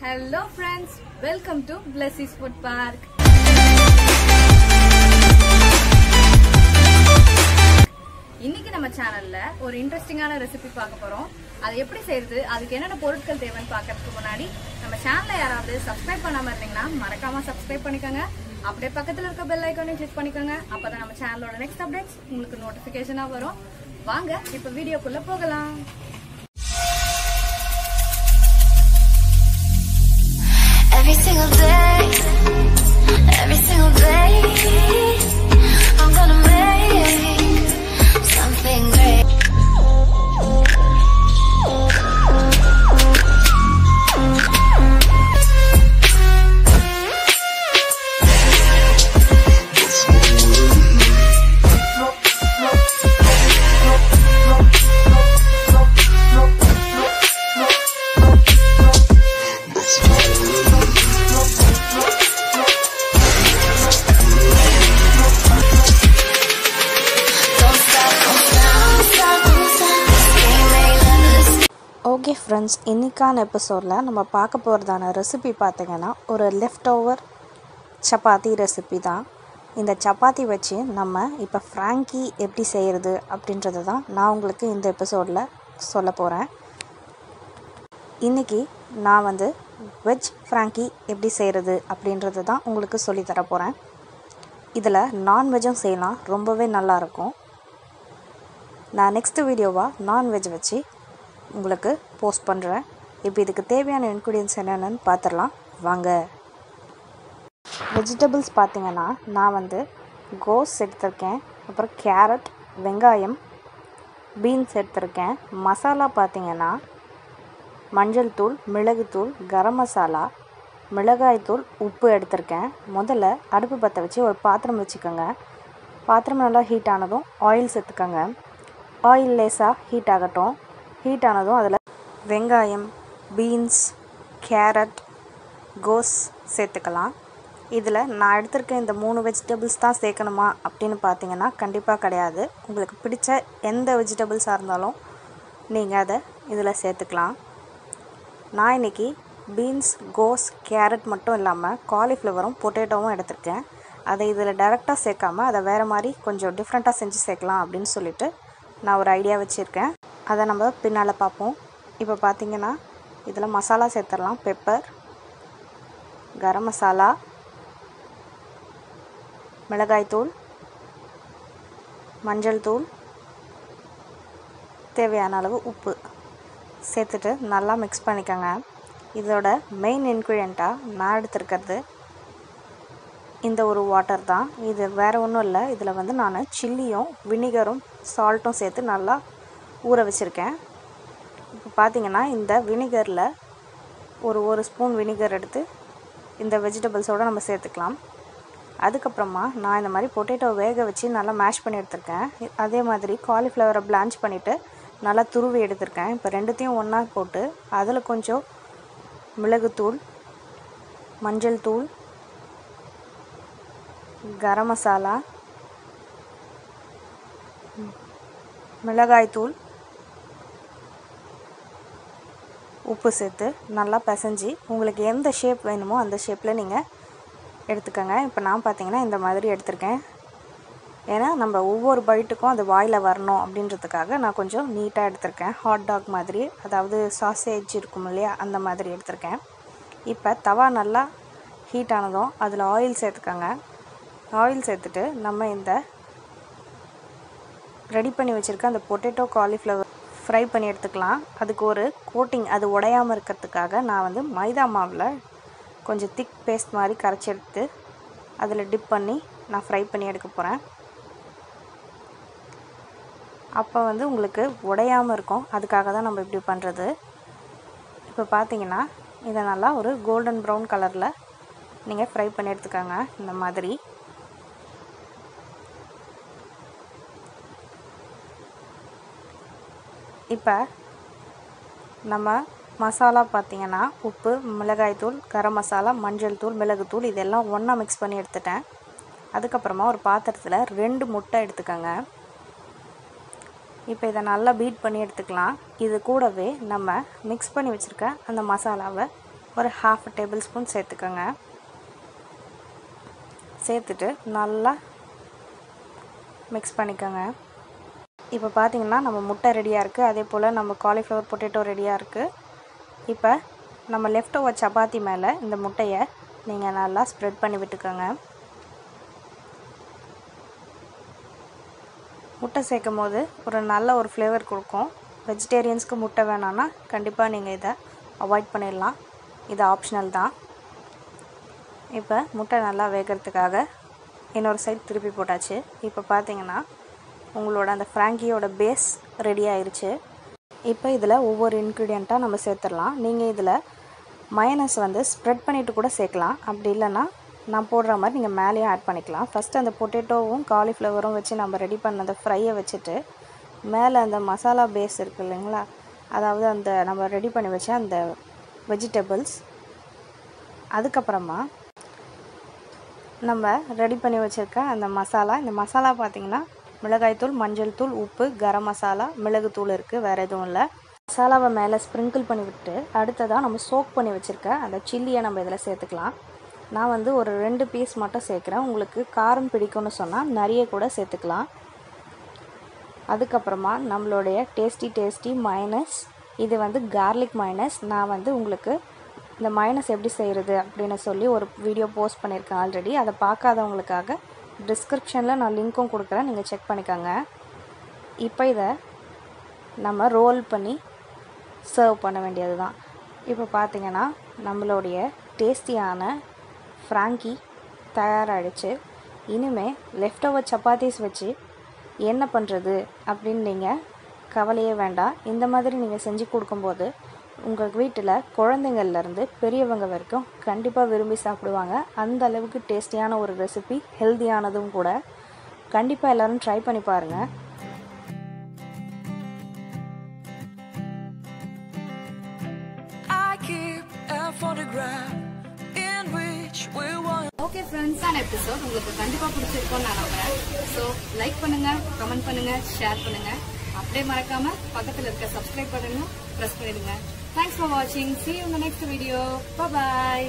Hello friends, welcome to Blessy's Food Park. இன்னைக்கு நம்ம சேனல்ல ஒரு இன்ட்ரஸ்டிங்கான ரெசிபி பார்க்க போறோம். அது எப்படி செய்யறது, அதுக்கு என்னென்ன பொருட்கள் தேவைன்னு பார்க்கிறதுக்கு முன்னாடி நம்ம சேனலை யாராவது சப்ஸ்கிரைப் பண்ணாம இருந்தீங்கன்னா மறக்காம சப்ஸ்கிரைப் பண்ணிக்கோங்க. அப்படியே பக்கத்துல இருக்க பெல் ஐகானையும் கிளிக் பண்ணிக்கோங்க. அப்பதான் நம்ம சேனலோட நெக்ஸ்ட் அப்டேட்ஸ் உங்களுக்கு நோட்டிபிகேஷனா வரும். வாங்க இப்ப வீடியோக்குள்ள போகலாம். Every single day, I'm gonna make something great. Okay friends, இன்றைக்கான எபிசோடில் நம்ம பார்க்க போகிறதான ரெசிபி பார்த்திங்கன்னா ஒரு லெஃப்ட் ஓவர் சப்பாத்தி ரெசிபி தான். இந்த சப்பாத்தி வச்சு நம்ம இப்போ ஃப்ராங்கி எப்படி செய்கிறது அப்படின்றது தான் நான் உங்களுக்கு இந்த எபிசோடில் சொல்ல போகிறேன். இன்றைக்கி நான் வெஜ் ஃப்ராங்கி எப்படி செய்கிறது அப்படின்றது தான் உங்களுக்கு சொல்லித்தர போகிறேன். இதில் நான்வெஜ்ஜும் செய்யலாம், ரொம்பவே நல்லாயிருக்கும். நான் நெக்ஸ்ட் வீடியோவாக நான்வெஜ் வச்சு உங்களுக்கு போஸ்ட் பண்ணுறேன். இப்போ இதுக்கு தேவையான இன்க்ரீடியன்ட்ஸ் என்னென்னு பார்த்துடலாம் வாங்க. வெஜிடபிள்ஸ் பார்த்திங்கன்னா நான் கோஸ் எடுத்திருக்கேன், அப்புறம் கேரட், வெங்காயம், பீன்ஸ் எடுத்திருக்கேன். மசாலா பார்த்திங்கன்னா மஞ்சள் தூள், மிளகுத்தூள், கரம் மசாலா, மிளகாய்த்தூள், உப்பு எடுத்திருக்கேன். முதல்ல அடுப்பு பற்ற வச்சு ஒரு பாத்திரம் வச்சுக்கோங்க. பாத்திரம் நல்லா ஹீட் ஆனதும் ஆயில் சேர்த்துக்கோங்க. ஆயில் லேசாக ஹீட் ஆகட்டும். ஹீட் ஆனதும் அதில் வெங்காயம், பீன்ஸ், கேரட், கோஸ் சேர்த்துக்கலாம். இதில் நான் எடுத்திருக்க இந்த 3 வெஜிடபிள்ஸ் தான் சேர்க்கணுமா அப்படின்னு பார்த்தீங்கன்னா கண்டிப்பாக கிடையாது. உங்களுக்கு பிடிச்ச எந்த வெஜிடபிள்ஸாக இருந்தாலும் நீங்கள் அதை இதில் சேர்த்துக்கலாம். நான் இன்றைக்கி பீன்ஸ், கோஸ், கேரட் மட்டும் இல்லாமல் காலிஃப்ளவரும் பொட்டேட்டோவும் எடுத்திருக்கேன். அதை இதில் டைரெக்டாக சேர்க்காமல் அதை வேறு மாதிரி கொஞ்சம் டிஃப்ரெண்ட்டாக செஞ்சு சேர்க்கலாம் அப்படின்னு சொல்லிட்டு நான் ஒரு ஐடியா வச்சுருக்கேன். அதை நம்ம பின்னால் பார்ப்போம். இப்போ பார்த்திங்கன்னா இதில் மசாலா சேர்த்துடலாம். பெப்பர், கரம் மசாலா, மிளகாய்த்தூள், மஞ்சள் தூள், தேவையான அளவு உப்பு சேர்த்துட்டு நல்லா மிக்ஸ் பண்ணிக்கோங்க. இதோட மெயின் இன்க்ரீடியண்ட்டாக நான் எடுத்துருக்கிறது இந்த ஒரு வாட்டர் தான். இது வேறு ஒன்றும் இல்லை. இதில் நான் சில்லியும் வினிகரும் சால்ட்டும் சேர்த்து நல்லா ஊற வச்சுருக்கேன். இப்போ பார்த்திங்கன்னா இந்த வினிகரில் ஒரு ஸ்பூன் வினிகர் எடுத்து இந்த வெஜிடபிள்ஸோடு நம்ம சேர்த்துக்கலாம். அதுக்கப்புறமா நான் இந்த மாதிரி பொட்டேட்டோ வேக வச்சு நல்லா மேஷ் பண்ணி எடுத்திருக்கேன். அதே மாதிரி காலிஃப்ளவரை பிளான்ச் பண்ணிவிட்டு நல்லா துருவி எடுத்திருக்கேன். இப்போ ரெண்டுத்தையும் ஒன்றா போட்டு அதில் கொஞ்சம் மிளகுத்தூள், மஞ்சள் தூள், கரம் மசாலா, மிளகாய்த்தூள், உப்பு சேர்த்து நல்லா பிசைஞ்சு உங்களுக்கு எந்த ஷேப் வேணுமோ அந்த ஷேப்பில் நீங்கள் எடுத்துக்கோங்க. இப்போ நான் பார்த்திங்கன்னா இந்த மாதிரி எடுத்திருக்கேன். ஏன்னா நம்ம ஒவ்வொரு பைட்டுக்கும் அது வாயில் வரணும் அப்படின்றதுக்காக நான் கொஞ்சம் நீட்டாக எடுத்திருக்கேன். ஹாட் டாக் மாதிரி, அதாவது சாசேஜ் இருக்கும் இல்லையா, அந்த மாதிரி எடுத்திருக்கேன். இப்போ தவா நல்லா ஹீட் ஆனதும் அதில் ஆயில் சேர்த்துக்கோங்க. ஆயில் சேர்த்துட்டு நம்ம இந்த ரெடி பண்ணி வச்சுருக்க அந்த பொட்டேட்டோ காலிஃப்ளவர் ஃப்ரை பண்ணி எடுத்துக்கலாம். அதுக்கு ஒரு கோட்டிங், அது உடையாமல் இருக்கிறதுக்காக நான் மைதா மாவில் கொஞ்சம் திக் பேஸ்ட் மாதிரி கரைச்சி எடுத்து அதில் டிப் பண்ணி நான் ஃப்ரை பண்ணி எடுக்க போகிறேன். அப்போ உங்களுக்கு உடையாமல் இருக்கும். அதுக்காக தான் நம்ம இப்படி பண்ணுறது. இப்போ பார்த்திங்கன்னா இதை நல்லா ஒரு கோல்டன் ப்ரௌன் கலரில் நீங்கள் ஃப்ரை பண்ணி எடுத்துக்கோங்க. இந்த மாதிரி இப்போ நம்ம மசாலா பார்த்திங்கன்னா உப்பு, மிளகாய்த்தூள், கரம் மசாலா, மஞ்சள் தூள், மிளகுத்தூள் இதெல்லாம் ஒன்றா மிக்ஸ் பண்ணி எடுத்துட்டேன். அதுக்கப்புறமா ஒரு பாத்திரத்தில் 2 முட்டை எடுத்துக்கோங்க. இப்போ இதை நல்லா பீட் பண்ணி எடுத்துக்கலாம். இது கூடவே நம்ம மிக்ஸ் பண்ணி வச்சுருக்க அந்த மசாலாவை ஒரு 1/2 டேபிள் ஸ்பூன் சேர்த்துக்கோங்க. சேர்த்துட்டு நல்லா மிக்ஸ் பண்ணிக்கோங்க. இப்போ பார்த்தீங்கன்னா நம்ம முட்டை ரெடியாக இருக்குது. அதே போல் நம்ம காலிஃப்ளவர் பொட்டேட்டோ ரெடியாக இருக்குது. இப்போ நம்ம லெஃப்ட் ஓவர் சப்பாத்தி மேலே இந்த முட்டையை நீங்கள் நல்லா ஸ்ப்ரெட் பண்ணி விட்டுக்கோங்க. முட்டை சேர்க்கும் போது ஒரு நல்ல ஒரு ஃப்ளேவர் கொடுக்கும். வெஜிடேரியன்ஸ்க்கு முட்டை வேணான்னா கண்டிப்பாக நீங்கள் இதை அவாய்ட் பண்ணிடலாம். இது ஆப்ஷனல் தான். இப்போ முட்டை நல்லா வேகிறதுக்காக இன்னொரு சைட் திருப்பி போட்டாச்சு. இப்போ பார்த்தீங்கன்னா உங்களோட அந்த ஃப்ராங்கியோட பேஸ் ரெடி ஆயிடுச்சு. இப்போ இதில் ஒவ்வொரு இன்க்ரீடியண்ட்டாக நம்ம சேர்த்துடலாம். நீங்கள் இதில் மயனஸ் வந்து ஸ்ப்ரெட் பண்ணிவிட்டு கூட சேர்க்கலாம். அப்படி இல்லைன்னா நான் போடுற மாதிரி நீங்கள் மேலேயும் ஆட் பண்ணிக்கலாம். ஃபஸ்ட்டு அந்த பொட்டேட்டோவும் காலிஃப்ளவரும் வச்சு நம்ம ரெடி பண்ண அந்த ஃப்ரையை வச்சுட்டு மேலே அந்த மசாலா பேஸ் இருக்குது இல்லைங்களா, அதாவது அந்த நம்ம ரெடி பண்ணி வச்ச அந்த வெஜிடபிள்ஸ், அதுக்கப்புறமா நம்ம ரெடி பண்ணி வச்சுருக்க அந்த மசாலா. இந்த மசாலா பார்த்திங்கன்னா மிளகாய்த்தூள், மஞ்சள் தூள், உப்பு, கரம் மசாலா, மிளகுத்தூள் இருக்குது, வேறு எதுவும் இல்லை. மசாலாவை மேலே ஸ்ப்ரிங்கிள் பண்ணி விட்டு அடுத்ததாக நம்ம சோக் பண்ணி வச்சுருக்க அந்த சில்லியை நம்ம இதில் சேர்த்துக்கலாம். நான் வந்து ஒரு 2 பீஸ் மட்டும் சேர்க்குறேன். உங்களுக்கு காரம் பிடிக்கும்னு சொன்னால் நிறைய கூட சேர்த்துக்கலாம். அதுக்கப்புறமா நம்மளுடைய டேஸ்டி மைனஸ், இது வந்து கார்லிக் மைனஸ். நான் வந்து உங்களுக்கு இந்த மைனஸ் எப்படி செய்கிறது அப்படின்னு சொல்லி ஒரு வீடியோ போஸ்ட் பண்ணியிருக்கேன் ஆல்ரெடி. அதை பார்க்காதவங்களுக்காக டிஸ்கிரிப்ஷனில் நான் லிங்க்கும் கொடுக்குறேன், நீங்கள் செக் பண்ணிக்கோங்க. இப்போ இதை நம்ம ரோல் பண்ணி சர்வ் பண்ண வேண்டியது தான். இப்போ பார்த்திங்கன்னா நம்மளுடைய டேஸ்டியான ஃப்ராங்கி தயாராகிடுச்சு. இனிமேல் லெஃப்ட் ஓவர் சப்பாத்திஸ் வச்சு என்ன பண்ணுறது அப்படின்னு நீங்கள் கவலையே வேண்டாம். இந்த மாதிரி நீங்கள் செஞ்சு கொடுக்கும்போது உங்கள் வீட்டில் குழந்தைங்கள்லேருந்து பெரியவங்க வரைக்கும் கண்டிப்பாக விரும்பி சாப்பிடுவாங்க. அந்த அளவுக்கு டேஸ்டியான ஒரு ரெசிபி, ஹெல்த்தியானதும் கூட. கண்டிப்பாக எல்லோரும் ட்ரை பண்ணி பாருங்கள். ஓகே ஃப்ரெண்ட்ஸ், ஆன எபிசோட் உங்களுக்கு கண்டிப்பாக பிடிச்சிருக்கும்னு நான் நம்புறேன். ஸோ லைக் பண்ணுங்கள், கமெண்ட் பண்ணுங்கள், ஷேர் பண்ணுங்கள். அப்படியே மறக்காமல் பக்கத்தில் இருக்க சப்ஸ்கிரைப் பண்ணுங்க, ப்ரெஸ் பண்ணிடுங்க. தேங்க்ஸ் ஃபார் வாட்சிங். See you in the next video. Bye bye.